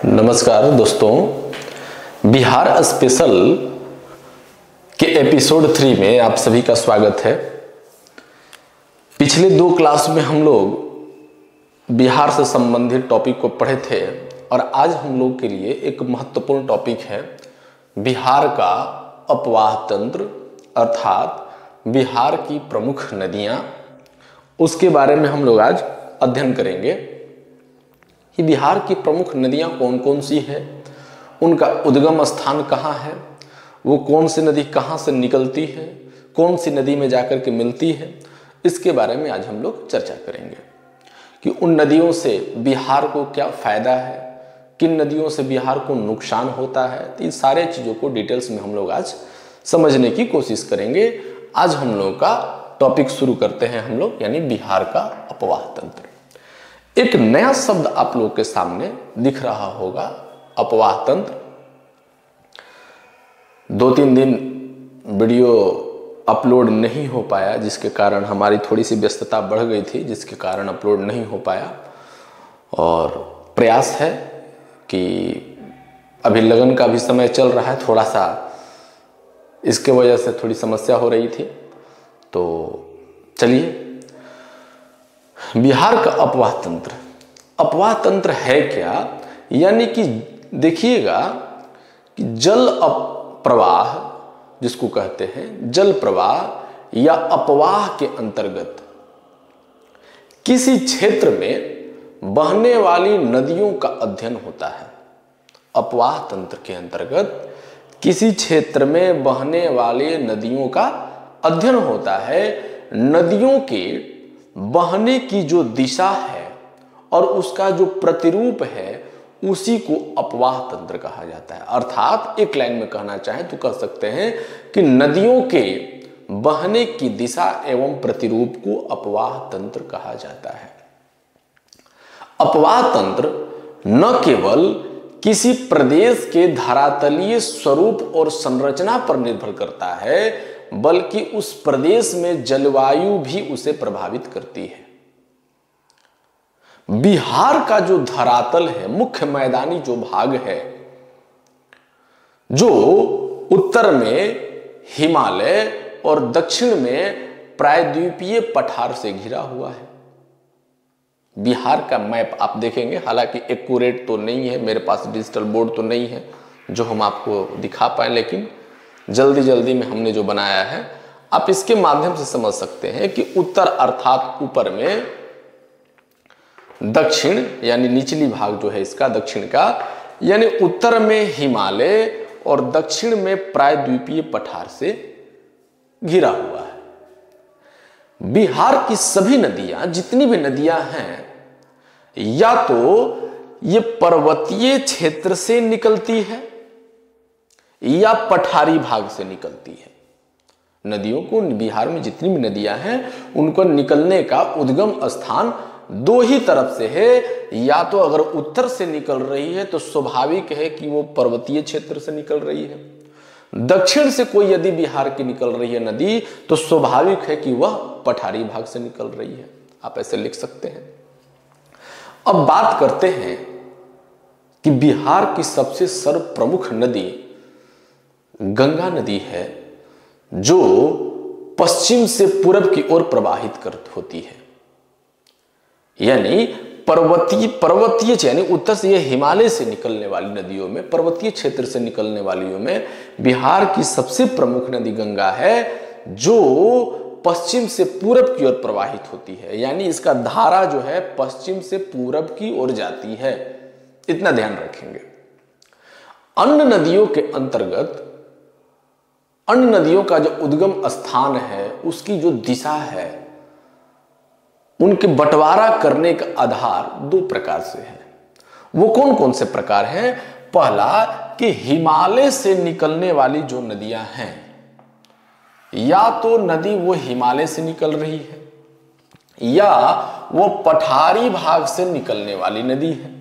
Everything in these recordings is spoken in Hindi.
नमस्कार दोस्तों, बिहार स्पेशल के एपिसोड 3 में आप सभी का स्वागत है। पिछले 2 क्लास में हम लोग बिहार से संबंधित टॉपिक को पढ़े थे और आज हम लोग के लिए एक महत्वपूर्ण टॉपिक है बिहार का अपवाह तंत्र, अर्थात बिहार की प्रमुख नदियां। उसके बारे में हम लोग आज अध्ययन करेंगे कि बिहार की प्रमुख नदियां कौन कौन सी है, उनका उद्गम स्थान कहाँ है, वो कौन सी नदी कहाँ से निकलती है, कौन सी नदी में जाकर के मिलती है। इसके बारे में आज हम लोग चर्चा करेंगे कि उन नदियों से बिहार को क्या फायदा है, किन नदियों से बिहार को नुकसान होता है। तो इन सारे चीज़ों को डिटेल्स में हम लोग आज समझने की कोशिश करेंगे। आज हम लोग का टॉपिक शुरू करते हैं हम लोग, यानी बिहार का अपवाह तंत्र। एक नया शब्द आप लोग के सामने दिख रहा होगा, अपवाह तंत्र। 2-3 दिन वीडियो अपलोड नहीं हो पाया, जिसके कारण हमारी थोड़ी सी व्यस्तता बढ़ गई थी, जिसके कारण अपलोड नहीं हो पाया। और प्रयास है कि अभी लगन का भी समय चल रहा है, थोड़ा सा इसके वजह से थोड़ी समस्या हो रही थी। तो चलिए, बिहार का अपवाह तंत्र। अपवाह तंत्र है क्या? यानी कि देखिएगा कि जल प्रवाह, जिसको कहते हैं जल प्रवाह या अपवाह के अंतर्गत किसी क्षेत्र में बहने वाली नदियों का अध्ययन होता है। अपवाह तंत्र के अंतर्गत किसी क्षेत्र में बहने वाली नदियों का अध्ययन होता है। नदियों के बहने की जो दिशा है और उसका जो प्रतिरूप है, उसी को अपवाह तंत्र कहा जाता है। अर्थात एक लाइन में कहना चाहे तो कह सकते हैं कि नदियों के बहने की दिशा एवं प्रतिरूप को अपवाह तंत्र कहा जाता है। अपवाह तंत्र न केवल किसी प्रदेश के धरातलीय स्वरूप और संरचना पर निर्भर करता है, बल्कि उस प्रदेश में जलवायु भी उसे प्रभावित करती है। बिहार का जो धरातल है, मुख्य मैदानी जो भाग है, जो उत्तर में हिमालय और दक्षिण में प्रायद्वीपीय पठार से घिरा हुआ है। बिहार का मैप आप देखेंगे, हालांकि एक्यूरेट तो नहीं है, मेरे पास डिजिटल बोर्ड तो नहीं है जो हम आपको दिखा पाए, लेकिन जल्दी जल्दी में हमने जो बनाया है, आप इसके माध्यम से समझ सकते हैं कि उत्तर अर्थात ऊपर में, दक्षिण यानी निचली भाग जो है इसका, दक्षिण का यानी उत्तर में हिमालय और दक्षिण में प्रायद्वीपीय पठार से घिरा हुआ है। बिहार की सभी नदियां, जितनी भी नदियां हैं, या तो ये पर्वतीय क्षेत्र से निकलती है या पठारी भाग से निकलती है। नदियों को, बिहार में जितनी भी नदियां हैं, उनको निकलने का उद्गम स्थान 2 ही तरफ से है। या तो अगर उत्तर से निकल रही है तो स्वाभाविक है कि वो पर्वतीय क्षेत्र से निकल रही है। दक्षिण से कोई यदि बिहार की निकल रही है नदी, तो स्वाभाविक है कि वह पठारी भाग से निकल रही है। आप ऐसे लिख सकते हैं। अब बात करते हैं कि बिहार की सबसे सर्वप्रमुख नदी गंगा नदी है, जो पश्चिम से पूरब की ओर प्रवाहित होती है। यानी पर्वतीय यानी उत्तर से, यह हिमालय से निकलने वाली नदियों में, पर्वतीय क्षेत्र से निकलने वालियों में बिहार की सबसे प्रमुख नदी गंगा है, जो पश्चिम से पूरब की ओर प्रवाहित होती है। यानी इसका धारा जो है पश्चिम से पूरब की ओर जाती है, इतना ध्यान रखेंगे। अन्य नदियों के अंतर्गत अन्य नदियों का जो उद्गम स्थान है, उसकी जो दिशा है, उनके बंटवारा करने का आधार 2 प्रकार से है। वो कौन कौन से प्रकार हैं? पहला कि हिमालय से निकलने वाली जो नदियां हैं, या तो नदी वो हिमालय से निकल रही है या वो पठारी भाग से निकलने वाली नदी है।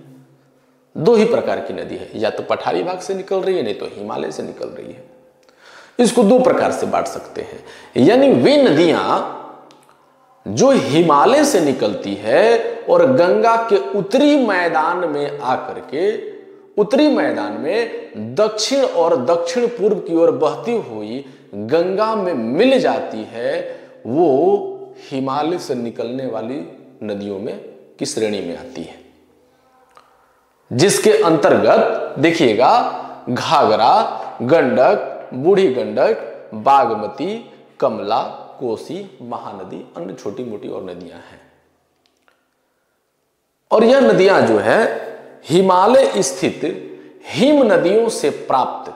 2 ही प्रकार की नदी है, या तो पठारी भाग से निकल रही है, नहीं तो हिमालय से निकल रही है। इसको 2 प्रकार से बांट सकते हैं। यानी वे नदियां जो हिमालय से निकलती है और गंगा के उत्तरी मैदान में आकर के उत्तरी मैदान में दक्षिण और दक्षिण पूर्व की ओर बहती हुई गंगा में मिल जाती है, वो हिमालय से निकलने वाली नदियों में की श्रेणी में आती है, जिसके अंतर्गत देखिएगा घाघरा, गंडक, बूढ़ी गंडक, बागमती, कमला, कोसी, महानदी, अन्य छोटी मोटी और नदियां हैं। और यह नदियां जो है हिमालय स्थित हिम नदियों से प्राप्त,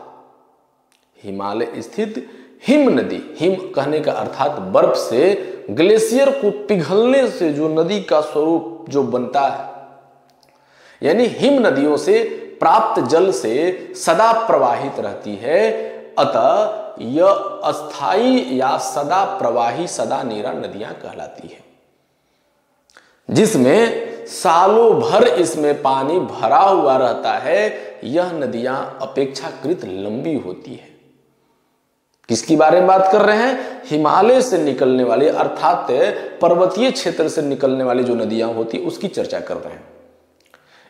हिमालय स्थित हिम नदी, हिम कहने का अर्थात बर्फ से, ग्लेशियर को पिघलने से जो नदी का स्वरूप जो बनता है, यानी हिम नदियों से प्राप्त जल से सदा प्रवाहित रहती है। अतः यह अस्थाई या सदा प्रवाही, सदा नीरा नदियां कहलाती है, जिसमें सालों भर इसमें पानी भरा हुआ रहता है। यह नदियां अपेक्षाकृत लंबी होती है। किसकी बारे में बात कर रहे हैं? हिमालय से निकलने वाली अर्थात पर्वतीय क्षेत्र से निकलने वाली जो नदियां होती है उसकी चर्चा कर रहे हैं।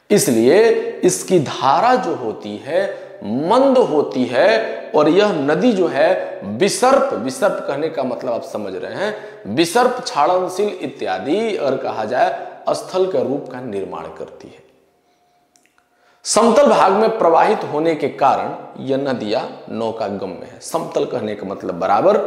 इसलिए इसकी धारा जो होती है मंद होती है, और यह नदी जो है विसर्प, विसर्प कहने का मतलब आप समझ रहे हैं, विसर्प, क्षालनशील इत्यादि अगर कहा जाए स्थल के रूप का निर्माण करती है। समतल भाग में प्रवाहित होने के कारण यह नदियां नौकागम्य है। समतल कहने का मतलब बराबर,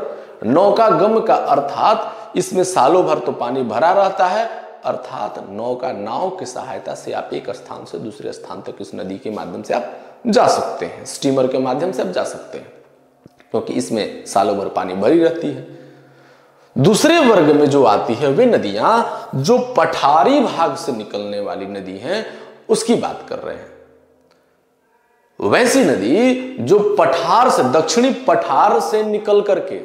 नौकागम्य का अर्थात इसमें सालों भर तो पानी भरा रहता है, अर्थात नौका, नाव की सहायता से आप एक स्थान से दूसरे स्थान तक इस नदी के माध्यम से आप जा सकते हैं, स्टीमर के माध्यम से आप जा सकते हैं, क्योंकि इसमें सालों भर पानी भरी रहती है। दूसरे वर्ग में जो आती है वे नदियां जो पठारी भाग से निकलने वाली नदी हैं, उसकी बात कर रहे हैं। वैसी नदी जो पठार से, दक्षिणी पठार से निकल करके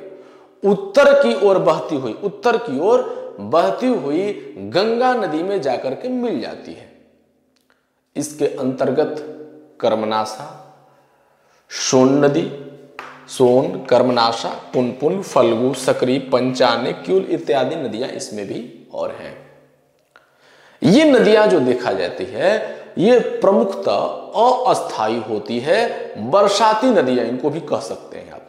उत्तर की ओर बहती हुई, उत्तर की ओर बहती हुई गंगा नदी में जाकर के मिल जाती है। इसके अंतर्गत कर्मनाशा, सोन नदी, सोन, कर्मनाशा, पुनपुन, फल्गु, सकरी, पंचाने, क्यूल इत्यादि नदियां इसमें भी और हैं। ये नदियां जो देखा जाती है ये प्रमुखतः अस्थायी होती है, बरसाती नदियां इनको भी कह सकते हैं आप।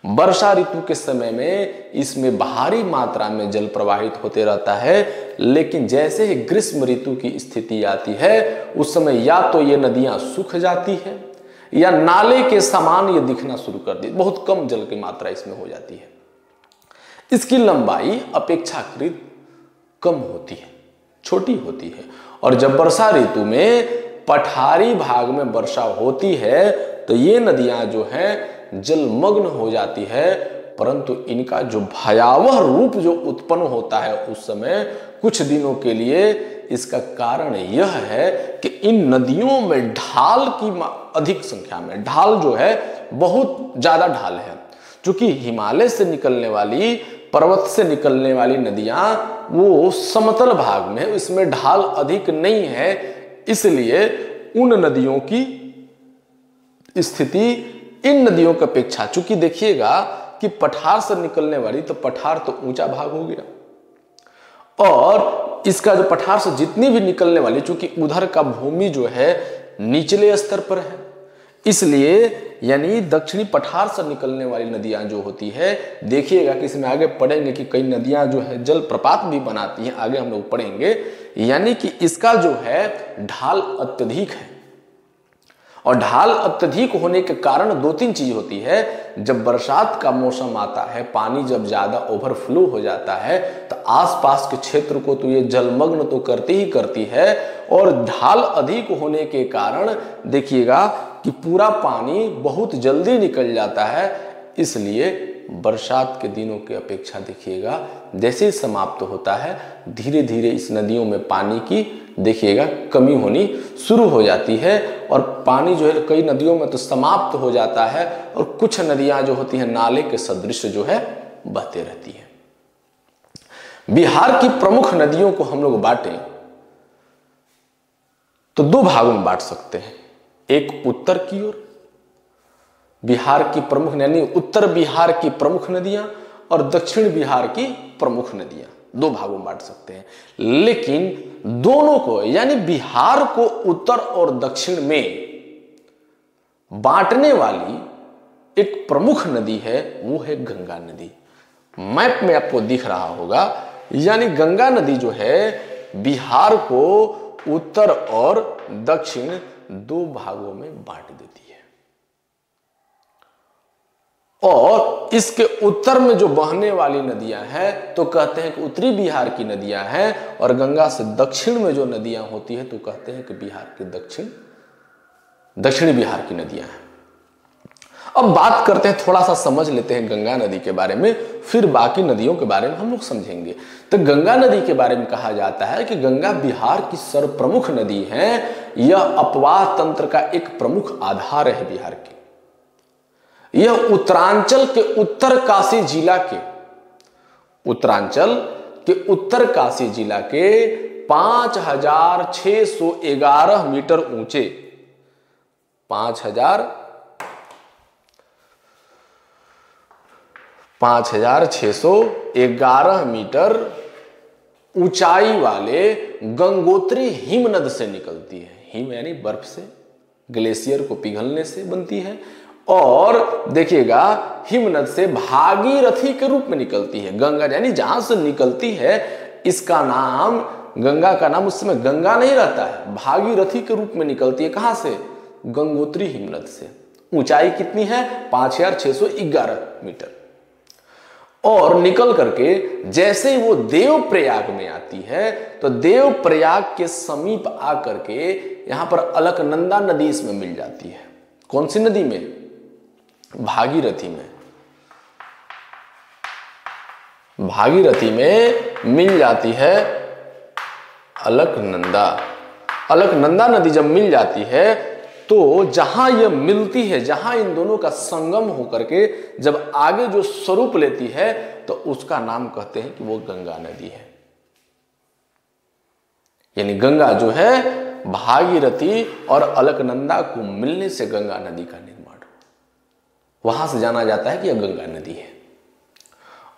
वर्षा ऋतु के समय में इसमें भारी मात्रा में जल प्रवाहित होते रहता है, लेकिन जैसे ही ग्रीष्म ऋतु की स्थिति आती है उस समय या तो ये नदियां सूख जाती है या नाले के समान ये दिखना शुरू कर दी, बहुत कम जल की मात्रा इसमें हो जाती है। इसकी लंबाई अपेक्षाकृत कम होती है, छोटी होती है, और जब वर्षा ऋतु में पठारी भाग में वर्षा होती है तो ये नदियां जो हैं जलमग्न हो जाती है, परंतु इनका जो भयावह रूप जो उत्पन्न होता है उस समय कुछ दिनों के लिए, इसका कारण यह है कि इन नदियों में ढाल की अधिक संख्या में, ढाल जो है बहुत ज्यादा ढाल है, क्योंकि हिमालय से निकलने वाली, पर्वत से निकलने वाली नदियां वो समतल भाग में, इसमें ढाल अधिक नहीं है, इसलिए उन नदियों की स्थिति इन नदियों की अपेक्षा, चूंकि देखिएगा कि पठार से निकलने वाली, तो पठार तो ऊंचा भाग हो गया, और इसका जो पठार से जितनी भी निकलने वाली, चूंकि उधर का भूमि जो है निचले स्तर पर है, इसलिए यानी दक्षिणी पठार से निकलने वाली नदियां जो होती है, देखिएगा कि इसमें आगे पढ़ेंगे कि कई नदियां जो है जल प्रपात भी बनाती हैं, आगे हम लोग पढ़ेंगे, यानी कि इसका जो है ढाल अत्यधिक है। और ढाल अत्यधिक होने के कारण दो तीन चीज होती है। जब बरसात का मौसम आता है, पानी जब ज्यादा ओवरफ्लो हो जाता है, तो आसपास के क्षेत्र को तो ये जलमग्न तो करती ही करती है, और ढाल अधिक होने के कारण देखिएगा कि पूरा पानी बहुत जल्दी निकल जाता है। इसलिए बरसात के दिनों की अपेक्षा देखिएगा जैसे ही समाप्त होता है, धीरे धीरे इस नदियों में पानी की देखिएगा कमी होनी शुरू हो जाती है, और पानी जो है कई नदियों में तो समाप्त हो जाता है, और कुछ नदियां जो होती हैं नाले के सदृश जो है बहते रहती है। बिहार की प्रमुख नदियों को हम लोग बांटें तो दो भागों में बांट सकते हैं, एक उत्तर की ओर बिहार की प्रमुख, यानी उत्तर बिहार की प्रमुख नदियां, और दक्षिण बिहार की प्रमुख नदियां, दो भागों में बांट सकते हैं। लेकिन दोनों को, यानी बिहार को उत्तर और दक्षिण में बांटने वाली एक प्रमुख नदी है, वो है गंगा नदी। मैप में आपको दिख रहा होगा, यानी गंगा नदी जो है बिहार को उत्तर और दक्षिण दो भागों में बांट देती है। और इसके उत्तर में जो बहने वाली नदियां हैं तो कहते हैं कि उत्तरी बिहार की नदियां हैं, और गंगा से दक्षिण में जो नदियां होती है तो कहते हैं कि बिहार के दक्षिणी बिहार की नदियां हैं। अब बात करते हैं, थोड़ा सा समझ लेते हैं गंगा नदी के बारे में, फिर बाकी नदियों के बारे में हम लोग समझेंगे। तो गंगा नदी के बारे में कहा जाता है कि गंगा बिहार की सर्वप्रमुख नदी है। यह अपवाह तंत्र का एक प्रमुख आधार है बिहार की। यह उत्तरांचल के उत्तर काशी जिला के 5611 मीटर ऊंचे 5611 मीटर ऊंचाई वाले गंगोत्री हिमनद से निकलती है। हिम यानी बर्फ से, ग्लेशियर को पिघलने से बनती है। और देखिएगा, हिमनद से भागीरथी के रूप में निकलती है गंगा, यानी जहां से निकलती है इसका नाम, गंगा का नाम उस समय गंगा नहीं रहता है, भागीरथी के रूप में निकलती है। कहां से? गंगोत्री हिमनद से। ऊंचाई कितनी है? 5611 मीटर। और निकल करके जैसे ही वो देवप्रयाग में आती है तो देवप्रयाग के समीप आकर के यहां पर अलकनंदा नदी इसमें मिल जाती है। कौन सी नदी में? भागीरथी में। भागीरथी में मिल जाती है अलकनंदा। अलकनंदा नदी जब मिल जाती है तो जहां यह मिलती है, जहां इन दोनों का संगम होकर के जब आगे जो स्वरूप लेती है तो उसका नाम कहते हैं कि वो गंगा नदी है। यानी गंगा जो है भागीरथी और अलकनंदा को मिलने से गंगा नदी का निर्माण, वहां से जाना जाता है कि यह गंगा नदी है।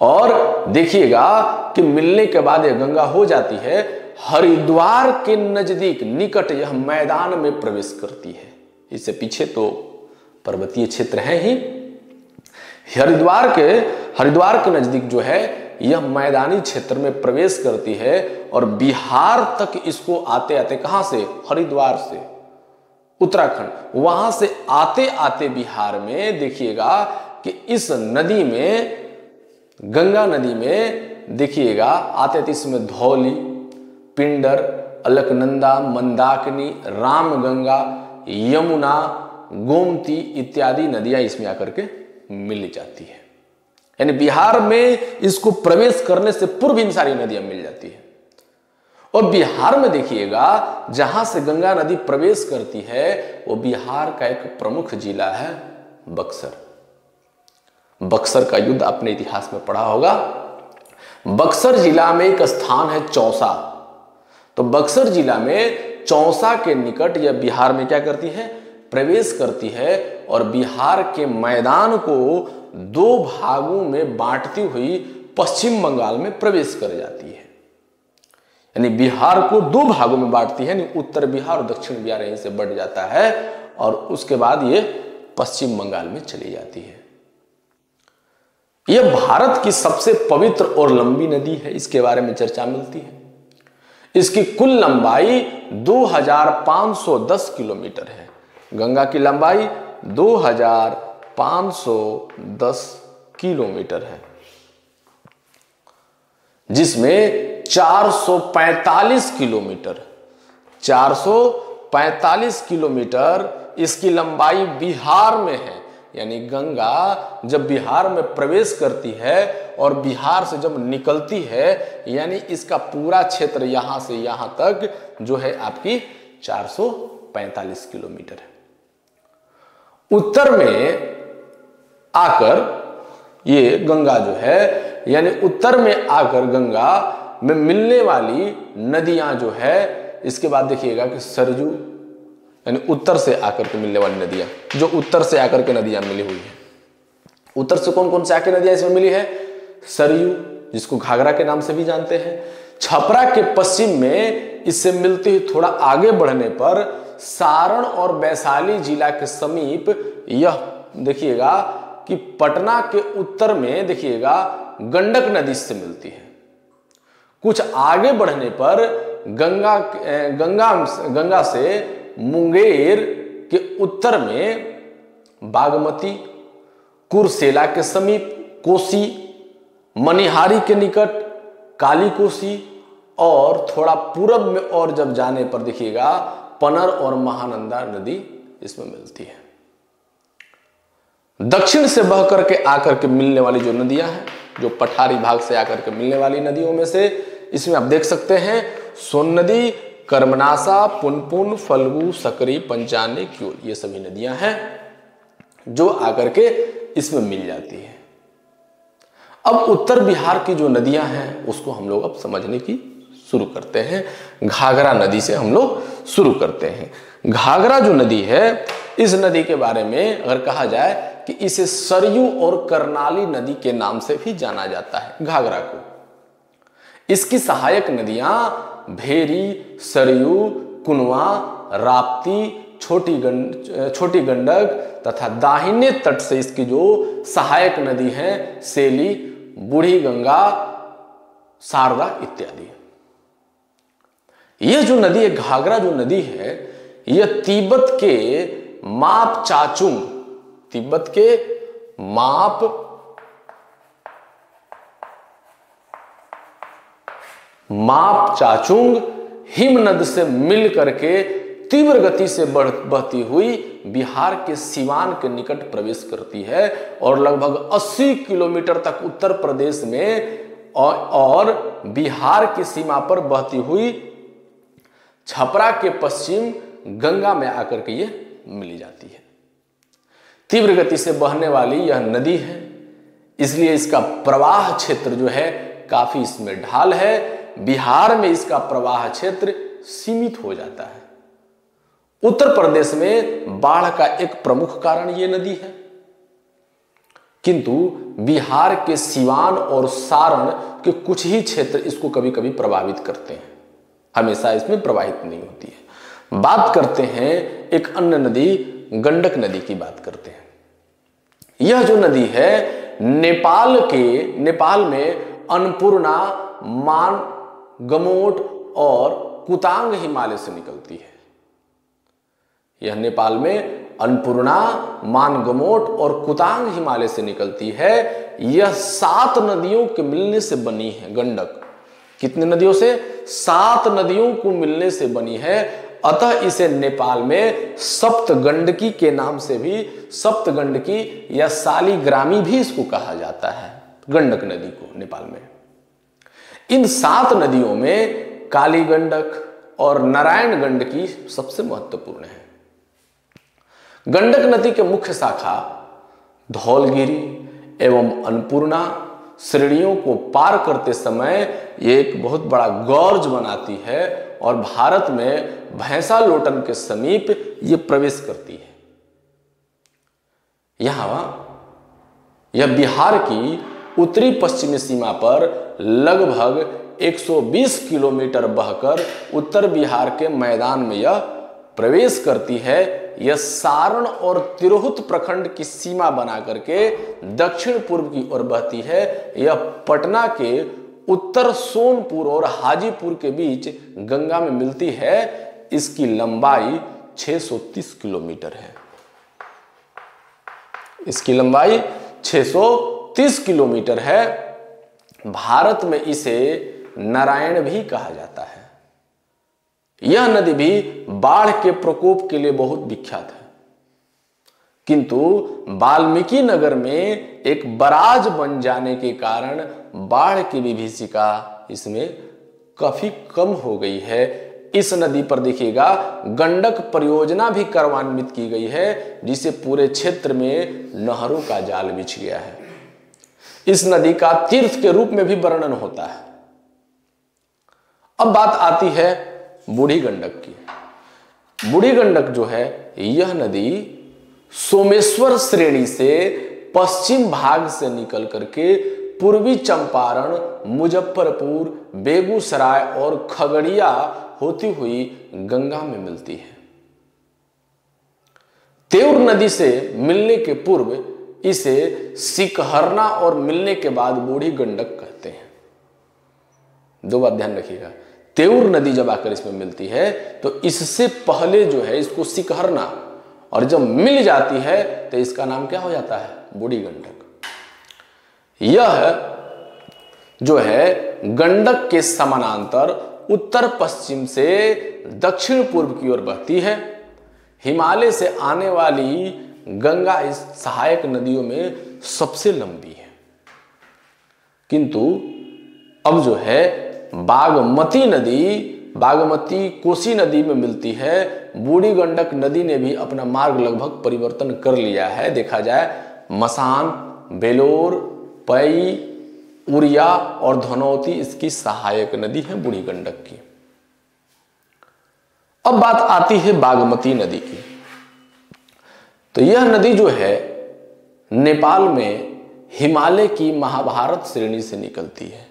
और देखिएगा कि मिलने के बाद यह गंगा हो जाती है, हरिद्वार के नजदीक निकट यह मैदान में प्रवेश करती है। इससे पीछे तो पर्वतीय क्षेत्र है ही। हरिद्वार के नजदीक जो है यह मैदानी क्षेत्र में प्रवेश करती है और बिहार तक इसको आते आते, कहां से? हरिद्वार से, उत्तराखंड, वहां से आते आते बिहार में देखिएगा कि इस नदी में, गंगा नदी में देखिएगा आते आते इसमें धौली, पिंडर, अलकनंदा, मंदाकिनी, रामगंगा, यमुना, गोमती इत्यादि नदियां इसमें आकर के मिल जाती है। यानी बिहार में इसको प्रवेश करने से पूर्व इन सारी नदियां मिल जाती है। और बिहार में देखिएगा जहां से गंगा नदी प्रवेश करती है वो बिहार का एक प्रमुख जिला है बक्सर। बक्सर का युद्ध आपने इतिहास में पढ़ा होगा। बक्सर जिला में एक स्थान है चौसा। तो बक्सर जिला में चौसा के निकट यह बिहार में क्या करती है? प्रवेश करती है और बिहार के मैदान को दो भागों में बांटती हुई पश्चिम बंगाल में प्रवेश कर जाती है। यानी बिहार को दो भागों में बांटती है, यानी उत्तर बिहार और दक्षिण बिहार यहीं से बढ़ जाता है और उसके बाद ये पश्चिम बंगाल में चली जाती है। यह भारत की सबसे पवित्र और लंबी नदी है, इसके बारे में चर्चा मिलती है। इसकी कुल लंबाई 2510 किलोमीटर है। गंगा की लंबाई 2510 किलोमीटर है, जिसमें 445 किलोमीटर इसकी लंबाई बिहार में है। यानी गंगा जब बिहार में प्रवेश करती है और बिहार से जब निकलती है, यानी इसका पूरा क्षेत्र यहां से यहां तक जो है आपकी 445 किलोमीटर है। उत्तर में आकर ये गंगा जो है, यानी उत्तर में आकर गंगा में मिलने वाली नदियां जो है, इसके बाद देखिएगा कि सरजू, यानी उत्तर से आकर के मिलने वाली नदियां, जो उत्तर से आकर के नदियां मिली हुई है। उत्तर से कौन कौन से आके नदियां इसमें मिली है? सरयू, जिसको घाघरा के नाम से भी जानते हैं। छपरा के पश्चिम में इससे मिलती हुई थोड़ा आगे बढ़ने पर सारण और वैशाली जिला के समीप यह देखिएगा कि पटना के उत्तर में देखिएगा गंडक नदी से मिलती है। कुछ आगे बढ़ने पर गंगा से मुंगेर के उत्तर में बागमती, कुरसेला के समीप कोसी, मनिहारी के निकट काली कोसी और थोड़ा पूरब में और जब जाने पर देखिएगा पनर और महानंदा नदी इसमें मिलती है। दक्षिण से बह करके आकर के मिलने वाली जो नदियां हैं, जो पठारी भाग से आकर के मिलने वाली नदियों में से इसमें आप देख सकते हैं सोन नदी, कर्मनाशा, पुनपुन, फल्गु, सकरी, पंचानी, क्यूल, ये सभी नदियां हैं जो आकर के इसमें मिल जाती है। अब उत्तर बिहार की जो नदियां हैं उसको हम लोग अब समझने की शुरू करते हैं। घाघरा नदी से हम लोग शुरू करते हैं। घाघरा जो नदी है, इस नदी के बारे में अगर कहा जाए कि इसे सरयू और करनाली नदी के नाम से भी जाना जाता है। घाघरा को इसकी सहायक नदियां भेरी, सरयू, कुनवा, राप्ती, छोटी गंडक तथा दाहिने तट से इसकी जो सहायक नदी है सेली, बूढ़ी गंगा, शारदा इत्यादि। यह जो नदी है, घाघरा जो नदी है, यह तिब्बत के माप चाचुंग हिमनद से मिल करके तीव्र गति से बहती हुई बिहार के सीवान के निकट प्रवेश करती है और लगभग 80 किलोमीटर तक उत्तर प्रदेश में और बिहार की सीमा पर बहती हुई छपरा के पश्चिम गंगा में आकर के ये मिली जाती है। तीव्र गति से बहने वाली यह नदी है, इसलिए इसका प्रवाह क्षेत्र जो है काफी इसमें ढाल है। बिहार में इसका प्रवाह क्षेत्र सीमित हो जाता है। उत्तर प्रदेश में बाढ़ का एक प्रमुख कारण ये नदी है, किंतु बिहार के सीवान और सारण के कुछ ही क्षेत्र इसको कभी कभी प्रभावित करते हैं, हमेशा इसमें प्रवाहित नहीं होती है। बात करते हैं एक अन्य नदी गंडक नदी की बात करते हैं। यह जो नदी है नेपाल में अन्नपूर्णा, मान, गमोट और कुतांग हिमालय से निकलती है। यह नेपाल में अन्नपूर्णा, मानगमोट और कुतांग हिमालय से निकलती है। यह 7 नदियों के मिलने से बनी है। गंडक कितने नदियों से? 7 नदियों को मिलने से बनी है। अतः इसे नेपाल में सप्तगंडकी के नाम से भी, सप्तगंडकी या शालिग्रामी भी इसको कहा जाता है, गंडक नदी को नेपाल में। इन 7 नदियों में काली गंडक और नारायण गंडकी सबसे महत्वपूर्ण है। गंडक नदी के मुख्य शाखा धौलगिरी एवं अन्नपूर्णा श्रेणियों को पार करते समय ये एक बहुत बड़ा गॉर्ज बनाती है और भारत में भैंसालोटन के समीप ये प्रवेश करती है। यह बिहार की उत्तरी पश्चिमी सीमा पर लगभग 120 किलोमीटर बहकर उत्तर बिहार के मैदान में यह प्रवेश करती है। यह सारण और तिरहुत प्रखंड की सीमा बना करके दक्षिण पूर्व की ओर बहती है। यह पटना के उत्तर सोनपुर और हाजीपुर के बीच गंगा में मिलती है। इसकी लंबाई 630 किलोमीटर है। इसकी लंबाई 630 किलोमीटर है। भारत में इसे नारायण भी कहा जाता है। यह नदी भी बाढ़ के प्रकोप के लिए बहुत विख्यात है, किंतु वाल्मीकि नगर में एक बराज बन जाने के कारण बाढ़ की विभीषिका इसमें काफी कम हो गई है। इस नदी पर देखिएगा गंडक परियोजना भी कार्यान्वित की गई है, जिसे पूरे क्षेत्र में नहरों का जाल बिछ गया है। इस नदी का तीर्थ के रूप में भी वर्णन होता है। अब बात आती है बूढ़ी गंडक की। बूढ़ी गंडक जो है, यह नदी सोमेश्वर श्रेणी से पश्चिम भाग से निकल करके पूर्वी चंपारण, मुजफ्फरपुर, बेगूसराय और खगड़िया होती हुई गंगा में मिलती है। तेउर नदी से मिलने के पूर्व इसे सिकहरना और मिलने के बाद बूढ़ी गंडक कहते हैं। दो बात ध्यान रखिएगा, तेउर नदी जब आकर इसमें मिलती है तो इससे पहले जो है इसको सिकहरना, और जब मिल जाती है तो इसका नाम क्या हो जाता है, बूढ़ी गंडक। यह जो है गंडक के समानांतर उत्तर पश्चिम से दक्षिण पूर्व की ओर बहती है। हिमालय से आने वाली गंगा इस सहायक नदियों में सबसे लंबी है, किंतु अब जो है बागमती नदी, बागमती कोसी नदी में मिलती है। बूढ़ी गंडक नदी ने भी अपना मार्ग लगभग परिवर्तन कर लिया है। देखा जाए मसान, बेलोर, पई, उरिया और धनौती इसकी सहायक नदी है बूढ़ी गंडक की। अब बात आती है बागमती नदी की। तो यह नदी जो है नेपाल में हिमालय की महाभारत श्रेणी से निकलती है।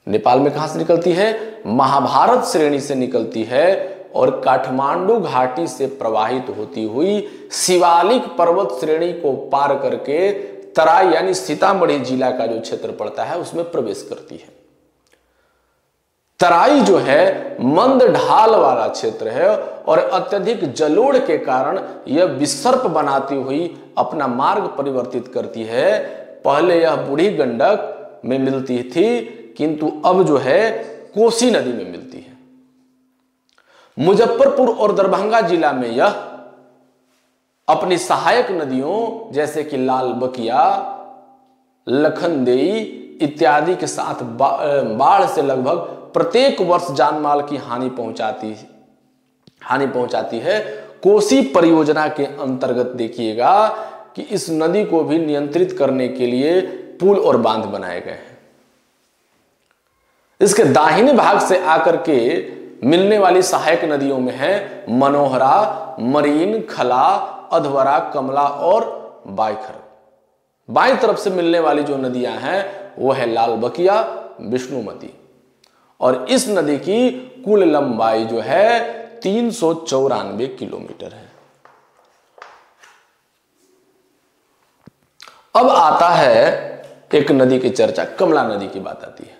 नेपाल में कहां से निकलती है, महाभारत श्रेणी से निकलती है और काठमांडू घाटी से प्रवाहित होती हुई शिवालिक पर्वत श्रेणी को पार करके तराई यानी सीतामढ़ी जिला का जो क्षेत्र पड़ता है उसमें प्रवेश करती है। तराई जो है मंद ढाल वाला क्षेत्र है और अत्यधिक जलोढ़ के कारण यह विसर्प बनाती हुई अपना मार्ग परिवर्तित करती है। पहले यह बूढ़ी गंडक में मिलती थी, किंतु अब जो है कोसी नदी में मिलती है। मुजफ्फरपुर और दरभंगा जिला में यह अपनी सहायक नदियों जैसे कि लाल बकिया, लखनदेई इत्यादि के साथ बाढ़ से लगभग प्रत्येक वर्ष जानमाल की हानि पहुंचाती है। कोसी परियोजना के अंतर्गत देखिएगा कि इस नदी को भी नियंत्रित करने के लिए पुल और बांध बनाए गए हैं। इसके दाहिने भाग से आकर के मिलने वाली सहायक नदियों में है मनोहरा, मरीन, खला, अधवरा, कमला और बाईखर। बाईं तरफ से मिलने वाली जो नदियां हैं वो है लाल बकिया, विष्णुमती, और इस नदी की कुल लंबाई जो है 394 किलोमीटर है। अब आता है एक नदी की चर्चा, कमला नदी की बात आती है।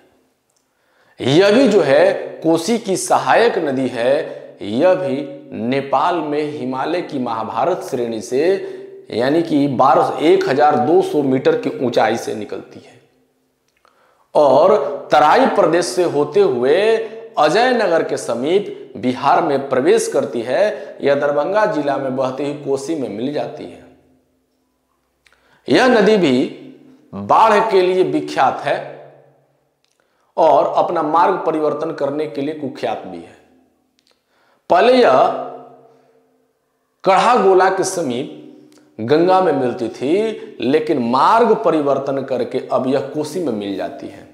यह भी जो है कोसी की सहायक नदी है। यह भी नेपाल में हिमालय की महाभारत श्रेणी से यानी कि 1200 मीटर की ऊंचाई से निकलती है और तराई प्रदेश से होते हुए अजय नगर के समीप बिहार में प्रवेश करती है। यह दरभंगा जिला में बहती हुई कोसी में मिल जाती है। यह नदी भी बाढ़ के लिए विख्यात है और अपना मार्ग परिवर्तन करने के लिए कुख्यात भी है। पहले यह कढ़ागोला के समीप गंगा में मिलती थी, लेकिन मार्ग परिवर्तन करके अब यह कोसी में मिल जाती है।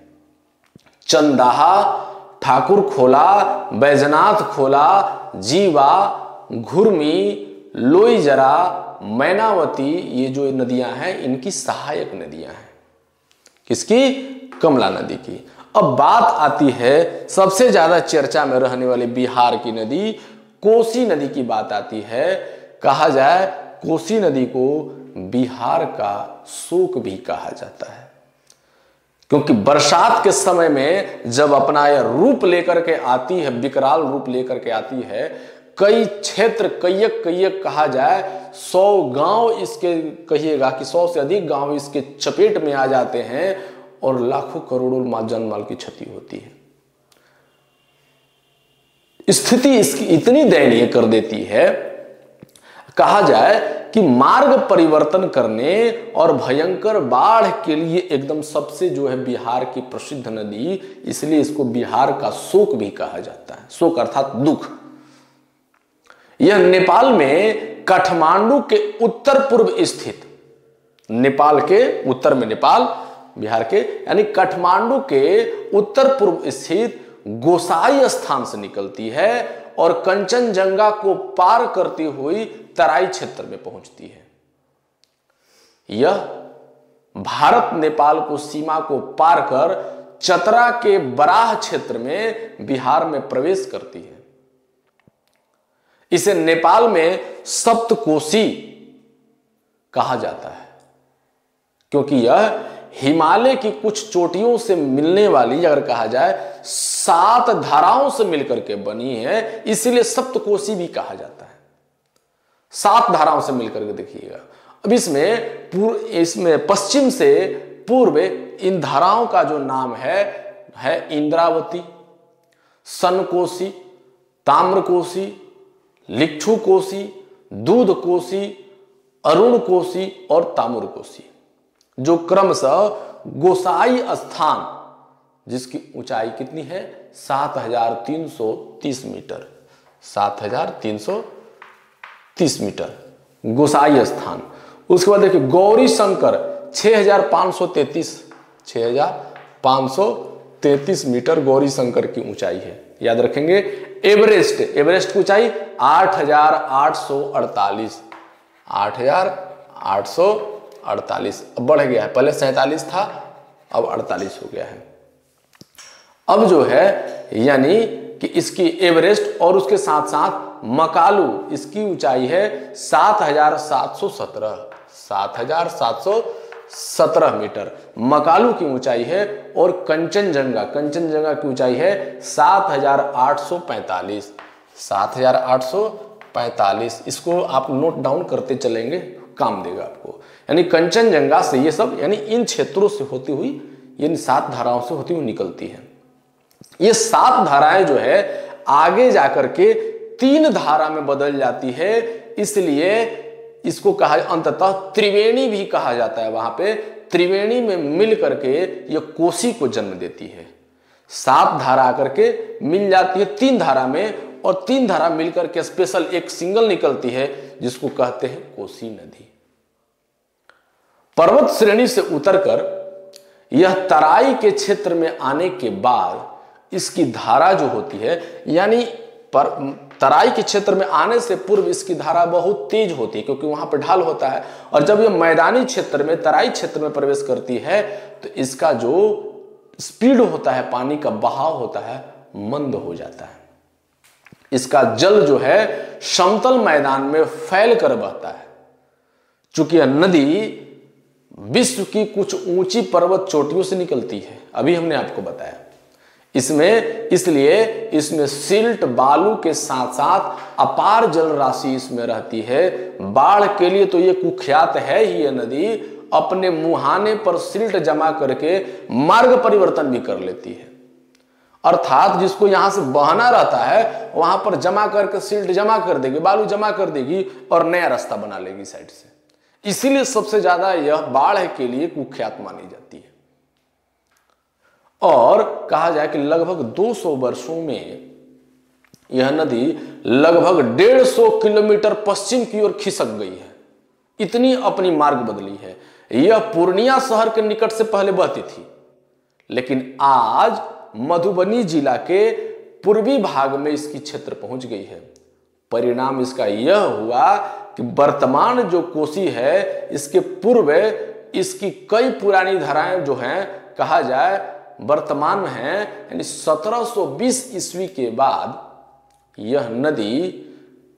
चंदाहा, ठाकुर खोला, बैजनाथ खोला, जीवा, घुर्मी, लोईजरा, मैनावती, ये जो नदियां हैं इनकी सहायक नदियां हैं। किसकी? कमला नदी की। अब बात आती है सबसे ज्यादा चर्चा में रहने वाली बिहार की नदी कोसी नदी की बात आती है। कहा जाए कोसी नदी को बिहार का शोक भी कहा जाता है, क्योंकि बरसात के समय में जब अपना यह रूप लेकर के आती है, विकराल रूप लेकर के आती है, कई क्षेत्र कईयक कहा जाए 100 गांव इसके, कहिएगा कि 100 से अधिक गांव इसके चपेट में आ जाते हैं और लाखों करोड़ों जान माल की क्षति होती है। स्थिति इसकी इतनी दयनीय कर देती है, कहा जाए कि मार्ग परिवर्तन करने और भयंकर बाढ़ के लिए एकदम सबसे जो है बिहार की प्रसिद्ध नदी, इसलिए इसको बिहार का शोक भी कहा जाता है। शोक अर्थात दुख। यह नेपाल में काठमांडू के उत्तर पूर्व स्थित, नेपाल के उत्तर में नेपाल, बिहार के यानी काठमांडू के उत्तर पूर्व स्थित गोसाई स्थान से निकलती है और कंचनजंगा को पार करती हुई तराई क्षेत्र में पहुंचती है। यह भारत नेपाल को सीमा को पार कर चतरा के बराह क्षेत्र में बिहार में प्रवेश करती है। इसे नेपाल में सप्तकोशी कहा जाता है, क्योंकि यह हिमालय की कुछ चोटियों से मिलने वाली, अगर कहा जाए 7 धाराओं से मिलकर के बनी है, इसलिए सप्तकोशी भी कहा जाता है। 7 धाराओं से मिलकर के देखिएगा। अब इसमें पश्चिम से पूर्व इन धाराओं का जो नाम है इंद्रावती, सनकोशी, ताम्रकोशी, लिच्छुकोशी, दूधकोशी, अरुणकोशी और ताम्रकोशी, जो क्रमशः गोसाई स्थान, जिसकी ऊंचाई कितनी है 7330 मीटर, 7330 मीटर गोसाई स्थान। उसके बाद देखिए गौरी शंकर 6533 मीटर गौरी शंकर की ऊंचाई है, याद रखेंगे। एवरेस्ट की ऊंचाई 8848, 8848, अब बढ़ गया है, पहले 47 था अब 48 हो गया है। अब जो है यानी कि इसकी एवरेस्ट और उसके साथ साथ मकालू, इसकी ऊंचाई है 7717 मीटर मकालू की ऊंचाई है। और कंचनजंगा की ऊंचाई है 7845। इसको आप नोट डाउन करते चलेंगे, काम देगा आपको। यानी कंचनजंगा से ये सब यानी इन क्षेत्रों से होती हुई, यानी 7 धाराओं से होती हुई निकलती है। ये 7 धाराएं जो है आगे जाकर के 3 धारा में बदल जाती है, इसलिए इसको कहा अंततः त्रिवेणी भी कहा जाता है। वहां पे त्रिवेणी में मिल करके ये कोसी को जन्म देती है। 7 धारा आकर के मिल जाती है 3 धारा में, और 3 धारा मिलकर के स्पेशल एक सिंगल निकलती है, जिसको कहते हैं कोसी नदी। पर्वत श्रेणी से उतरकर यह तराई के क्षेत्र में आने के बाद इसकी धारा जो होती है, यानी तराई के क्षेत्र में आने से पूर्व इसकी धारा बहुत तेज होती है, क्योंकि वहां पर ढाल होता है। और जब यह मैदानी क्षेत्र में, तराई क्षेत्र में प्रवेश करती है, तो इसका जो स्पीड होता है, पानी का बहाव होता है, मंद हो जाता है। इसका जल जो है समतल मैदान में फैल कर बहता है। चूंकि यह नदी विश्व की कुछ ऊंची पर्वत चोटियों से निकलती है, अभी हमने आपको बताया। इसलिए इसमें सिल्ट, बालू के साथ साथ अपार जल राशि इसमें रहती है। बाढ़ के लिए तो ये कुख्यात है ही। ये नदी अपने मुहाने पर सिल्ट जमा करके मार्ग परिवर्तन भी कर लेती है, अर्थात जिसको यहां से बहना रहता है वहां पर जमा करके सिल्ट जमा कर देगी, बालू जमा कर देगी और नया रास्ता बना लेगी साइड से। इसीलिए सबसे ज्यादा यह बाढ़ के लिए कुख्यात मानी जाती है। और कहा जाए कि लगभग 200 वर्षों में यह नदी लगभग 150 किलोमीटर पश्चिम की ओर खिसक गई है, इतनी अपनी मार्ग बदली है। यह पूर्णिया शहर के निकट से पहले बहती थी, लेकिन आज मधुबनी जिला के पूर्वी भाग में इसकी क्षेत्र पहुंच गई है। परिणाम इसका यह हुआ कि वर्तमान जो कोसी है, इसके पूर्व इसकी कई पुरानी धाराएं जो हैं, कहा जाए वर्तमान में है, यानी 1720 ईस्वी के बाद यह नदी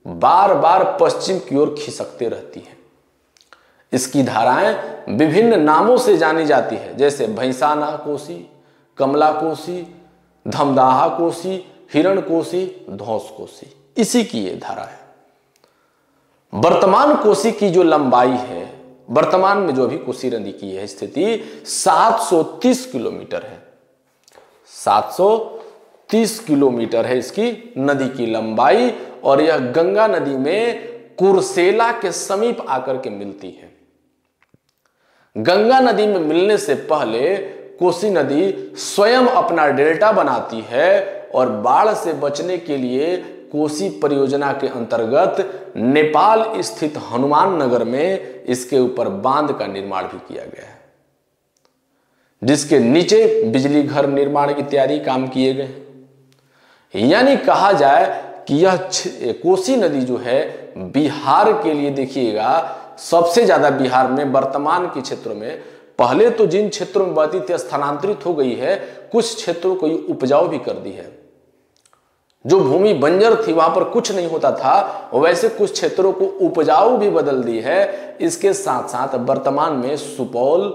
बार बार पश्चिम की ओर खिसकते रहती है। इसकी धाराएं विभिन्न नामों से जानी जाती है, जैसे भैंसाना कोसी, कमला कोसी, धमदाहा कोसी, हिरण कोसी, धौस कोसी, इसी की ये धारा है। वर्तमान कोसी की जो लंबाई है, वर्तमान में जो अभी कोसी नदी की है स्थिति 730 किलोमीटर है। 730 किलोमीटर है इसकी नदी की लंबाई, और यह गंगा नदी में कुर्सेला के समीप आकर के मिलती है। गंगा नदी में मिलने से पहले कोसी नदी स्वयं अपना डेल्टा बनाती है, और बाढ़ से बचने के लिए कोसी परियोजना के अंतर्गत नेपाल स्थित हनुमान नगर में इसके ऊपर बांध का निर्माण भी किया गया है, जिसके नीचे बिजली घर निर्माण की तैयारी काम किए गए हैं। यानी कहा जाए कि यह कोसी नदी जो है बिहार के लिए, देखिएगा सबसे ज्यादा बिहार में वर्तमान के क्षेत्रों में, पहले तो जिन क्षेत्रों में बहती थी स्थानांतरित हो गई है, कुछ क्षेत्रों को उपजाऊ भी कर दी है। जो भूमि बंजर थी, वहां पर कुछ नहीं होता था, वैसे कुछ क्षेत्रों को उपजाऊ भी बदल दी है। इसके साथ साथ वर्तमान में सुपौल,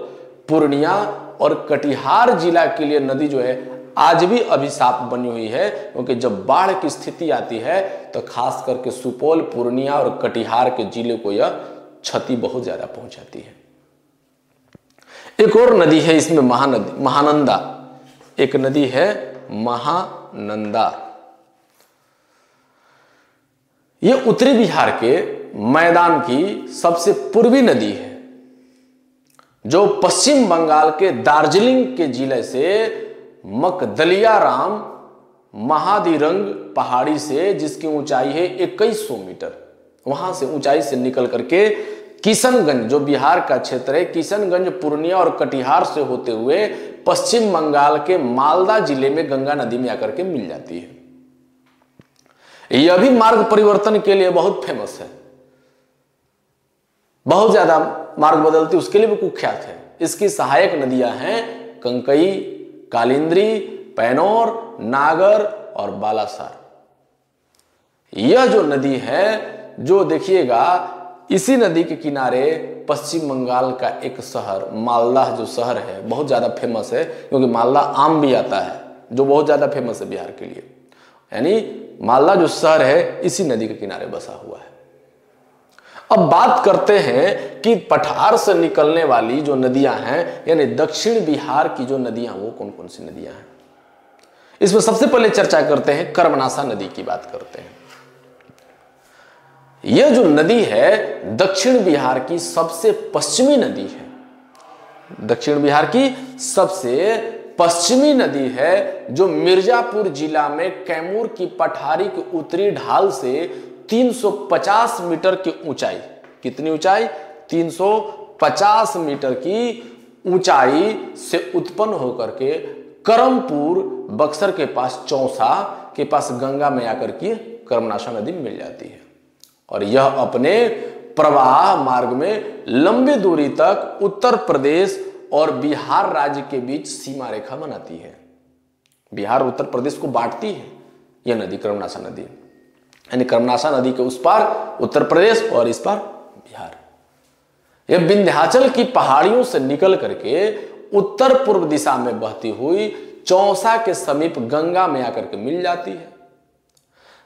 पूर्णिया और कटिहार जिला के लिए नदी जो है आज भी अभिशाप बनी हुई है, क्योंकि जब बाढ़ की स्थिति आती है तो खास करके सुपौल, पूर्णिया और कटिहार के जिले को यह क्षति बहुत ज्यादा पहुंचाती है। एक और नदी है इसमें, महानदी, महानंदा। एक नदी है महानंदा। यह उत्तरी बिहार के मैदान की सबसे पूर्वी नदी है, जो पश्चिम बंगाल के दार्जिलिंग के जिले से मकदलियाराम महादिरंग पहाड़ी से, जिसकी ऊंचाई है 2100 मीटर, वहां से ऊंचाई से निकल करके किशनगंज, जो बिहार का क्षेत्र है, किशनगंज, पूर्णिया और कटिहार से होते हुए पश्चिम बंगाल के मालदा जिले में गंगा नदी में आकर के मिल जाती है। यह भी मार्ग परिवर्तन के लिए बहुत फेमस है, बहुत ज्यादा मार्ग बदलती उसके लिए भी कुख्यात है। इसकी सहायक नदियां हैं कंकई, कालिंद्री, पैनौर, नागर और बालासार। यह जो नदी है, जो देखिएगा इसी नदी के किनारे पश्चिम बंगाल का एक शहर मालदा, जो शहर है बहुत ज्यादा फेमस है, क्योंकि मालदा आम भी आता है, जो बहुत ज्यादा फेमस है बिहार के लिए। यानी मालदा जो शहर है इसी नदी के किनारे बसा हुआ है। अब बात करते हैं कि पठार से निकलने वाली जो नदियां हैं, यानी दक्षिण बिहार की जो नदियां, वो कौन कौन सी नदियां हैं। इसमें सबसे पहले चर्चा करते हैं, कर्मनासा नदी की बात करते हैं। यह जो नदी है दक्षिण बिहार की सबसे पश्चिमी नदी है। दक्षिण बिहार की सबसे पश्चिमी नदी है, जो मिर्जापुर जिला में कैमूर की पठारी के उत्तरी ढाल से 350 मीटर की ऊंचाई, कितनी ऊंचाई, 350 मीटर की ऊंचाई से उत्पन्न होकर के करमपुर, बक्सर के पास चौसा के पास गंगा में आकर के कर्मनाशा नदी मिल जाती है। और यह अपने प्रवाह मार्ग में लंबी दूरी तक उत्तर प्रदेश और बिहार राज्य के बीच सीमा रेखा बनाती है। बिहार उत्तर प्रदेश को बांटती है यह नदी, कर्मनाशा नदी। यानी कर्मनाशा नदी के उस पार उत्तर प्रदेश और इस पार बिहार। यह विंध्याचल की पहाड़ियों से निकल करके उत्तर पूर्व दिशा में बहती हुई चौसा के समीप गंगा में आकर के मिल जाती है।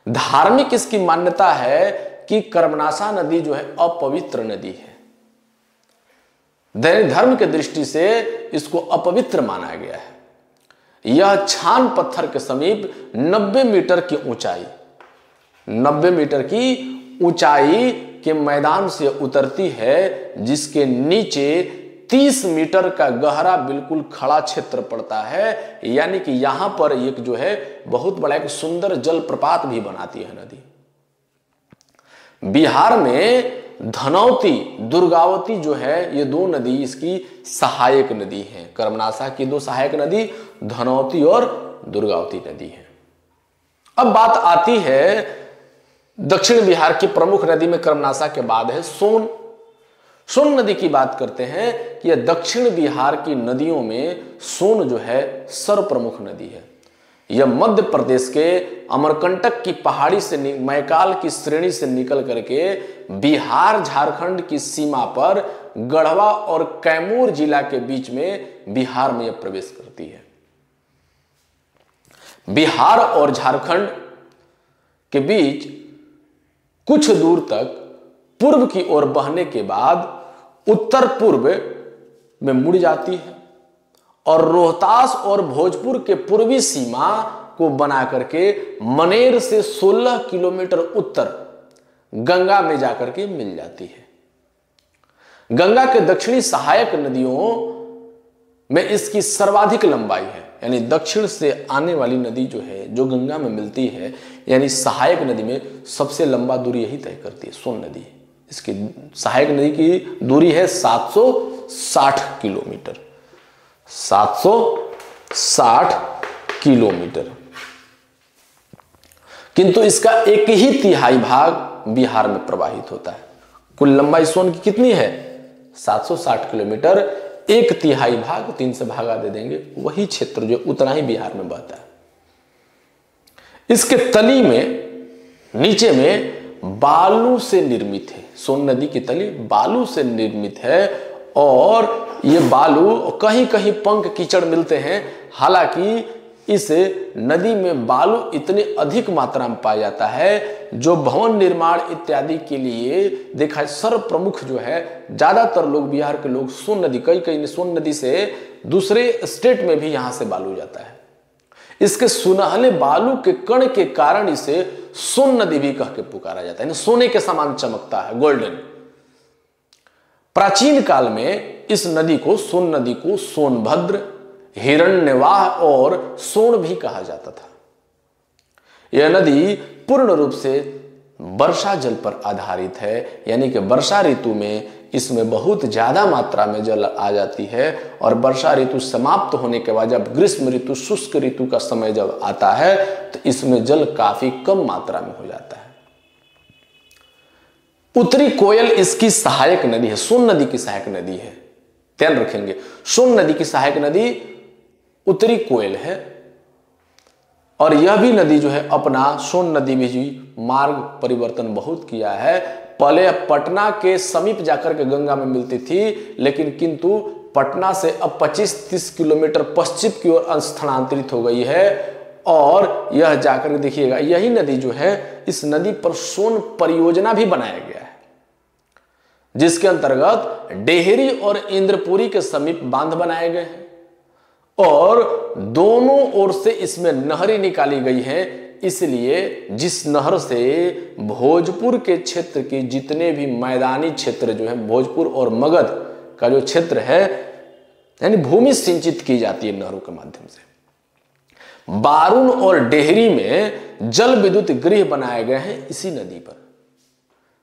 धार्मिक इसकी मान्यता है कि कर्मनाशा नदी जो है अपवित्र नदी है। दैनिक धर्म के दृष्टि से इसको अपवित्र माना गया है। यह छान पत्थर के समीप 90 मीटर की ऊंचाई, 90 मीटर की ऊंचाई के मैदान से उतरती है, जिसके नीचे 30 मीटर का गहरा बिल्कुल खड़ा क्षेत्र पड़ता है। यानी कि यहां पर एक जो है बहुत बड़ा एक सुंदर जलप्रपात भी बनाती है नदी। बिहार में धनौती, दुर्गावती जो है, ये दो नदी इसकी सहायक नदी हैं। कर्मनाशा की दो सहायक नदी धनौती और दुर्गावती नदी है। अब बात आती है दक्षिण बिहार की प्रमुख नदी में कर्मनाशा के बाद है सोन। सोन नदी की बात करते हैं कि यह दक्षिण बिहार की नदियों में सोन जो है सर्वप्रमुख नदी है। यह मध्य प्रदेश के अमरकंटक की पहाड़ी से, मैकाल की श्रेणी से निकल करके बिहार झारखंड की सीमा पर गढ़वा और कैमूर जिला के बीच में बिहार में यह प्रवेश करती है। बिहार और झारखंड के बीच कुछ दूर तक पूर्व की ओर बहने के बाद उत्तर पूर्व में मुड़ जाती है और रोहतास और भोजपुर के पूर्वी सीमा को बना करके मनेर से 16 किलोमीटर उत्तर गंगा में जाकर के मिल जाती है। गंगा के दक्षिणी सहायक नदियों में इसकी सर्वाधिक लंबाई है। यानी दक्षिण से आने वाली नदी जो है, जो गंगा में मिलती है, यानी सहायक नदी में सबसे लंबा दूरी यही तय करती है, सोन नदी। इसकी सहायक नदी की दूरी है 760 किलोमीटर, 760 किलोमीटर। किंतु इसका एक ही तिहाई भाग बिहार में प्रवाहित होता है। कुल लंबाई सोन की कितनी है? 760 किलोमीटर। एक तिहाई भाग 3 से भागा दे देंगे, वही क्षेत्र जो उतना ही बिहार में बहता है। इसके तली में नीचे में बालू से निर्मित है। सोन नदी की तली बालू से निर्मित है और ये बालू कहीं कहीं पंख कीचड़ मिलते हैं। हालांकि इस नदी में बालू इतने अधिक मात्रा में पाया जाता है जो भवन निर्माण इत्यादि के लिए देखा सर्वप्रमुख जो है। ज्यादातर लोग बिहार के लोग सोन नदी, कई सोन नदी से दूसरे स्टेट में भी यहां से बालू जाता है। इसके सुनहले बालू के कण के कारण इसे सोन नदी भी कह के पुकारा जाता है। सोने के समान चमकता है, गोल्डन। प्राचीन काल में इस नदी को सोनभद्र, हिरण्यवाह और सोन भी कहा जाता था। यह नदी पूर्ण रूप से वर्षा जल पर आधारित है, यानी कि वर्षा ऋतु में इसमें बहुत ज्यादा मात्रा में जल आ जाती है और वर्षा ऋतु समाप्त होने के बाद जब ग्रीष्म ऋतु, शुष्क ऋतु का समय जब आता है तो इसमें जल काफी कम मात्रा में हो जाता है। उत्तरी कोयल इसकी सहायक नदी है, सोन नदी की सहायक नदी है। ध्यान रखेंगे, सोन नदी की सहायक नदी उत्तरी कोयल है। और यह भी नदी जो है अपना, सोन नदी भी मार्ग परिवर्तन बहुत किया है। पहले पटना के समीप जाकर के गंगा में मिलती थी, लेकिन किंतु पटना से अब 25-30 किलोमीटर पश्चिम की ओर स्थानांतरित हो गई है। और यह जाकर देखिएगा, यही नदी जो है, इस नदी पर सोन परियोजना भी बनाया गया है, जिसके अंतर्गत डेहरी और इंद्रपुरी के समीप बांध बनाए गए हैं और दोनों ओर से इसमें नहरें निकाली गई हैं। इसलिए जिस नहर से भोजपुर के क्षेत्र के जितने भी मैदानी क्षेत्र जो है, भोजपुर और मगध का जो क्षेत्र है, यानी भूमि सिंचित की जाती है नहरों के माध्यम से। बारून और डेहरी में जल विद्युत गृह बनाए गए हैं इसी नदी पर,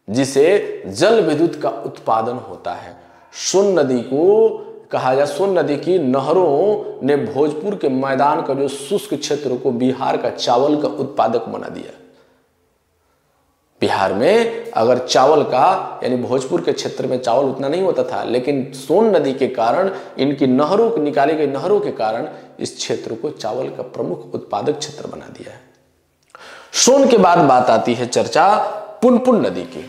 जिसे जल विद्युत का उत्पादन होता है। सोन नदी को कहा जाए, सोन नदी की नहरों ने भोजपुर के मैदान का जो शुष्क क्षेत्र को बिहार का चावल का उत्पादक बना दिया। बिहार में अगर चावल का, यानी भोजपुर के क्षेत्र में चावल उतना नहीं होता था, लेकिन सोन नदी के कारण, इनकी नहरों को निकाली गई नहरों के कारण इस क्षेत्र को चावल का प्रमुख उत्पादक क्षेत्र बना दिया है। सोन के बाद बात आती है चर्चा पुनपुन नदी की।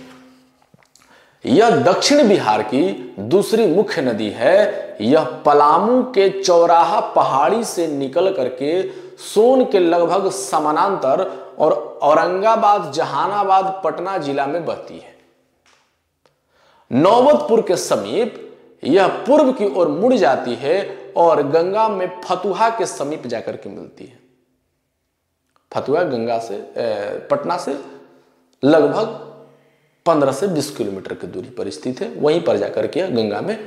यह दक्षिण बिहार की दूसरी मुख्य नदी है। यह पलामू के चौराहा पहाड़ी से निकल करके सोन के लगभग समानांतर और औरंगाबाद, जहानाबाद, पटना जिला में बहती है। नौबतपुर के समीप यह पूर्व की ओर मुड़ जाती है और गंगा में फतुहा के समीप जाकर के मिलती है। फतुहा गंगा से, पटना से लगभग 15 से 20 किलोमीटर की दूरी पर स्थित है। वहीं पर जाकर के गंगा में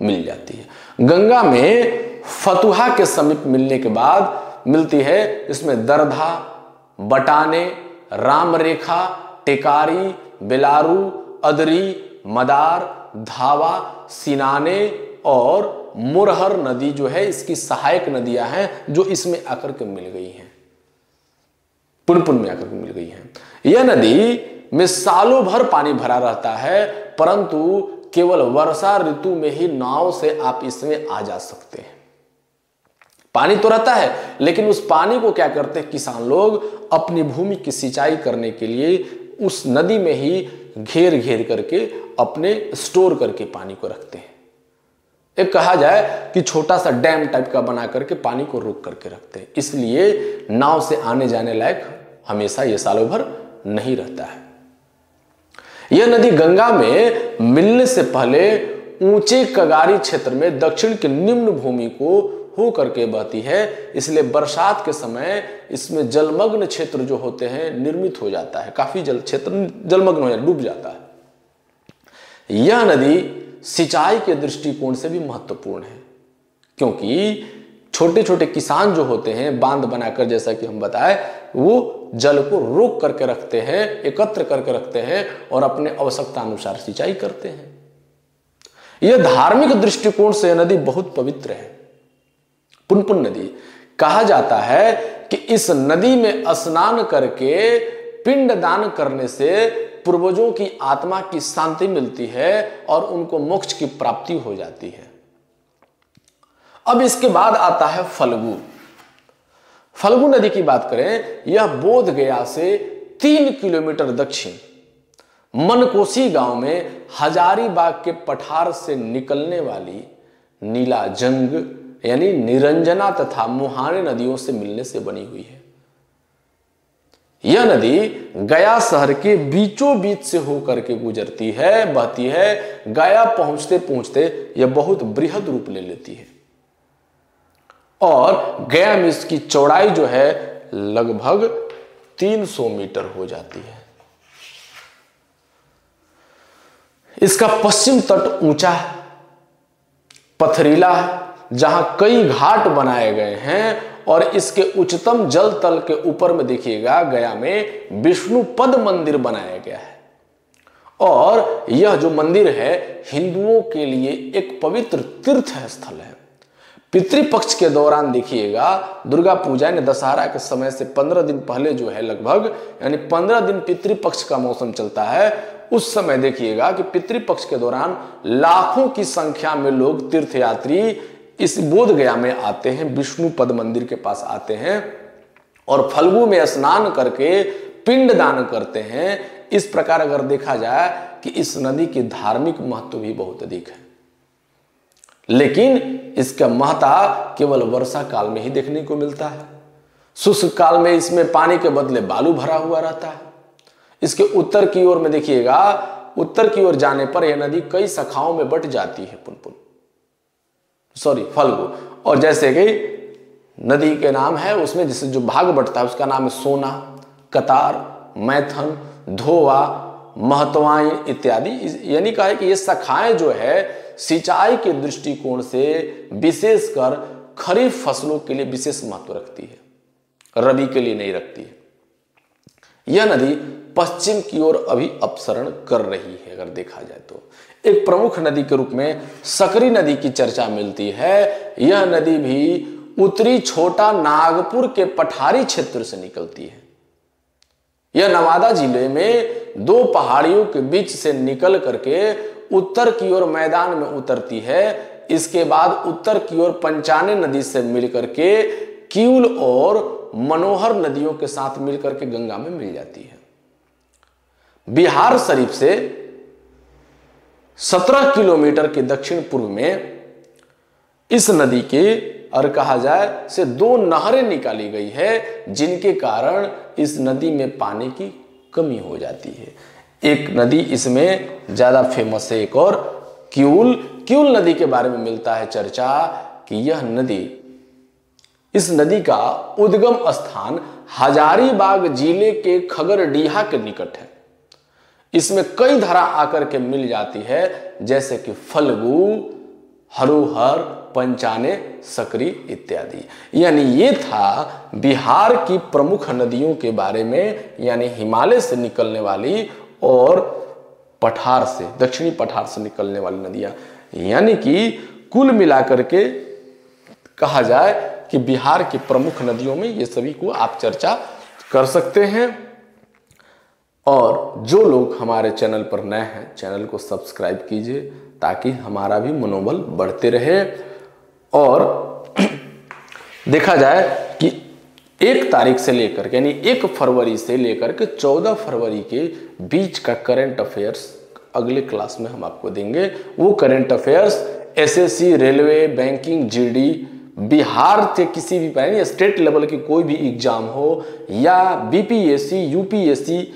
मिल जाती है। गंगा में फतुहा के समीप मिलने के बाद मिलती है इसमें दरधा, बटाने, रामरेखा, टेकारी, बेलारू, अदरी, मदार, धावा, सिनाने और मुरहर नदी जो है, इसकी सहायक नदियां हैं जो इसमें आकर के मिल गई हैं, पुनपुन में आकर के मिल गई हैं। यह नदी में सालों भर पानी भरा रहता है, परंतु केवल वर्षा ऋतु में ही नाव से आप इसमें आ जा सकते हैं। पानी तो रहता है, लेकिन उस पानी को क्या करते हैं किसान लोग, अपनी भूमि की सिंचाई करने के लिए उस नदी में ही घेर घेर करके अपने स्टोर करके पानी को रखते हैं। एक कहा जाए कि छोटा सा डैम टाइप का बना करके पानी को रोक करके रखते हैं, इसलिए नाव से आने जाने लायक हमेशा ये सालों भर नहीं रहता है। यह नदी गंगा में मिलने से पहले ऊंचे कगारी क्षेत्र में दक्षिण की निम्न भूमि को हो करके बहती है, इसलिए बरसात के समय इसमें जलमग्न क्षेत्र जो होते हैं निर्मित हो जाता है, काफी जल क्षेत्र जलमग्न हो जाता है, डूब जाता है। यह नदी सिंचाई के दृष्टिकोण से भी महत्वपूर्ण है, क्योंकि छोटे छोटे किसान जो होते हैं बांध बनाकर, जैसा कि हम बताए, वो जल को रोक करके रखते हैं, एकत्र करके रखते हैं और अपने आवश्यकता अनुसार सिंचाई करते हैं। यह धार्मिक दृष्टिकोण से नदी बहुत पवित्र है। पुनपुन नदी कहा जाता है कि इस नदी में स्नान करके पिंड दान करने से पूर्वजों की आत्मा की शांति मिलती है और उनको मोक्ष की प्राप्ति हो जाती है। अब इसके बाद आता है फल्गु। फल्गु नदी की बात करें, यह बोध गया से 3 किलोमीटर दक्षिण मनकोसी गांव में हजारीबाग के पठार से निकलने वाली नीलाजंग यानी निरंजना तथा मुहाने नदियों से मिलने से बनी हुई है। यह नदी गया शहर के बीचों बीच से होकर के गुजरती है, बहती है। गया पहुंचते पहुंचते यह बहुत बृहद रूप ले लेती है और गया में इसकी चौड़ाई जो है लगभग 300 मीटर हो जाती है। इसका पश्चिम तट ऊंचा है, पथरीला है, जहां कई घाट बनाए गए हैं और इसके उच्चतम जल तल के ऊपर में देखिएगा गया में विष्णु पद मंदिर बनाया गया है। और यह जो मंदिर है हिंदुओं के लिए एक पवित्र तीर्थ स्थल है। पितृपक्ष के दौरान देखिएगा दुर्गा पूजा ने दशहरा के समय से 15 दिन पहले जो है लगभग यानी 15 दिन पितृपक्ष का मौसम चलता है। उस समय देखिएगा कि पितृपक्ष के दौरान लाखों की संख्या में लोग तीर्थयात्री इस बोध गया में आते हैं, विष्णु पद मंदिर के पास आते हैं और फल्गु में स्नान करके पिंड दान करते हैं। इस प्रकार अगर देखा जाए कि इस नदी की धार्मिक महत्व भी बहुत अधिक है, लेकिन इसका महत्व केवल वर्षा काल में ही देखने को मिलता है। शुष्क काल में इसमें पानी के बदले बालू भरा हुआ रहता है। इसके उत्तर की ओर में देखिएगा, उत्तर की ओर जाने पर यह नदी कई शाखाओं में बट जाती है फल्गु। और जैसे कि नदी के नाम है उसमें जिससे जो भाग बटता है उसका नाम है सोना, कतार, मैथन, धोवा, महतवाई इत्यादि। यानी कहा है कि ये शाखाएं जो है सिंचाई के दृष्टिकोण से विशेषकर खरीफ फसलों के लिए विशेष महत्व रखती है, रबी के लिए नहीं रखती है। यह नदी पश्चिम की ओर अभी अपसरण कर रही है। अगर देखा जाए तो एक प्रमुख नदी के रूप में सकरी नदी की चर्चा मिलती है। यह नदी भी उत्तरी छोटा नागपुर के पठारी क्षेत्र से निकलती है। यह नवादा जिले में 2 पहाड़ियों के बीच से निकल करके उत्तर की ओर मैदान में उतरती है। इसके बाद उत्तर की ओर पंचाने नदी से मिलकर के किउल और मनोहर नदियों के साथ मिलकर के गंगा में मिल जाती है। बिहार शरीफ से 17 किलोमीटर के दक्षिण पूर्व में इस नदी के और कहा जाए से 2 नहरें निकाली गई है, जिनके कारण इस नदी में पानी की कमी हो जाती है। एक नदी इसमें ज्यादा फेमस है, एक और किउल नदी के बारे में मिलता है चर्चा कि यह नदी, इस नदी का उद्गम स्थान हजारीबाग जिले के खगरडीहा के निकट है। इसमें कई धारा आकर के मिल जाती है, जैसे कि फल्गु, हरोहर, पंचाने, सकरी इत्यादि। यानी ये था बिहार की प्रमुख नदियों के बारे में, यानी हिमालय से निकलने वाली और पठार से, दक्षिणी पठार से निकलने वाली नदियां। यानी कि कुल मिलाकर के कहा जाए कि बिहार की प्रमुख नदियों में ये सभी को आप चर्चा कर सकते हैं। और जो लोग हमारे चैनल पर नए हैं, चैनल को सब्सक्राइब कीजिए ताकि हमारा भी मनोबल बढ़ते रहे। और देखा जाए कि 1 तारीख से लेकर यानी 1 फरवरी से लेकर के 14 फरवरी के बीच का करंट अफेयर्स अगले क्लास में हम आपको देंगे। वो current affairs SSC, railway, banking, GD, Bihar के किसी भी यानी स्टेट लेवल की कोई भी एग्जाम हो या बीपीएससी, यूपीएससी,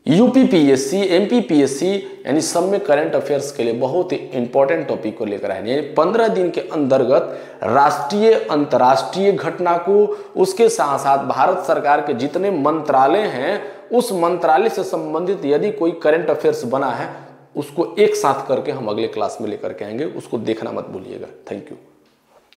यूपीपीएससी, एमपीपीएससी, यानी सब में करंट अफेयर्स के लिए बहुत ही इंपॉर्टेंट टॉपिक को लेकर आए। यानी 15 दिन के अंतर्गत राष्ट्रीय अंतर्राष्ट्रीय घटना को, उसके साथ साथ भारत सरकार के जितने मंत्रालय हैं उस मंत्रालय से संबंधित यदि कोई करंट अफेयर्स बना है उसको एक साथ करके हम अगले क्लास में लेकर के आएंगे। उसको देखना मत भूलिएगा। Thank you.